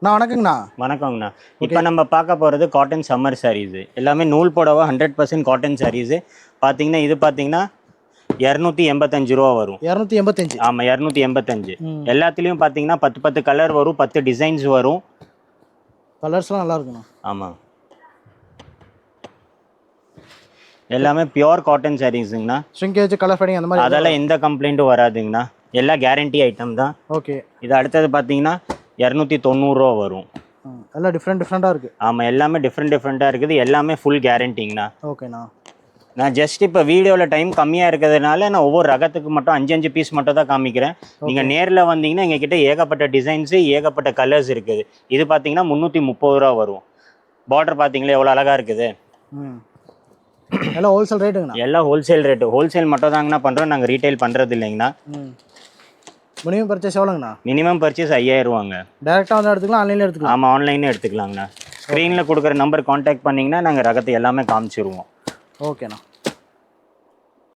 நான் வணக்கங்கண்ணா. வணக்கங்கண்ணா. இப்போ நம்ம பார்க்க போகிறது காட்டன் சம்மர் சாரீஸு. எல்லாமே நூல் புடவை 100% காட்டன் சாரீஸு. பார்த்தீங்கன்னா இது பார்த்தீங்கன்னா 285 ரூபா வரும். 285. ஆமாம், 285. எல்லாத்துலேயும் பார்த்தீங்கன்னா 10 கலர் வரும், 10 டிசைன்ஸ் வரும். கலர்ஸ்லாம் நல்லா இருக்குண்ணா. ஆமாம், எல்லாமே பியோர் காட்டன் சாரீஸுங்கண்ணா. ஷ்ரிங்கேஜ், கலர் ஃபேடிங் அந்த மாதிரி அதெல்லாம் எந்த கம்ப்ளைண்ட்டும் வராதுங்கண்ணா. எல்லாம் கேரண்டி ஐட்டம் தான். ஓகே. இது அடுத்தது பார்த்தீங்கன்னா 290 ரூபா வரும். எல்லாம் டிஃப்ரெண்ட்டாக இருக்குது. ஆமாம், எல்லாமே டிஃப்ரெண்ட்டாக இருக்குது. எல்லாமே ஃபுல் கேரண்டிங்கண்ணா. ஓகேண்ணா. நான் ஜஸ்ட் இப்போ வீடியோவில் டைம் கம்மியாக இருக்கிறதுனால நான் ஒவ்வொரு ரகத்துக்கு மட்டும் 5 பீஸ் மட்டும் தான் காமிக்கிறேன். நீங்கள் நேரில் வந்தீங்கன்னா எங்ககிட்ட ஏகப்பட்ட டிசைன்ஸு, ஏகப்பட்ட கலர்ஸ் இருக்குது. இது பார்த்தீங்கன்னா 330 ரூபா வரும். பார்டர் பார்த்தீங்களா எவ்வளோ அழகாக இருக்குது. எல்லாம் ஹோல்சேல் ரேட்டுங்கண்ணா. எல்லாம் ஹோல்சேல் ரேட்டு. ஹோல்சேல் மட்டும் தாங்கண்ணா பண்ணுறோம், நாங்கள் ரீட்டைல் பண்ணுறது இல்லைங்கண்ணா. மினிமம் பர்ச்சேஸ் எவ்வளோங்கண்ணா? மினிமம் பர்ச்சேஸ் 5000 ரூபாங்க. டேரெக்டாக வந்து எடுத்துக்கலாம், ஆன்லைனில் எடுத்துக்கலாம்? ஆமாம், ஆன்லைனே எடுத்துக்கலாங்கண்ணா. ஸ்க்ரீனில் கொடுக்குற நம்பர் காண்டாக்ட் பண்ணிங்கன்னா நாங்கள் ரகத்தை எல்லாமே காமிச்சிருவோம். ஓகேண்ணா.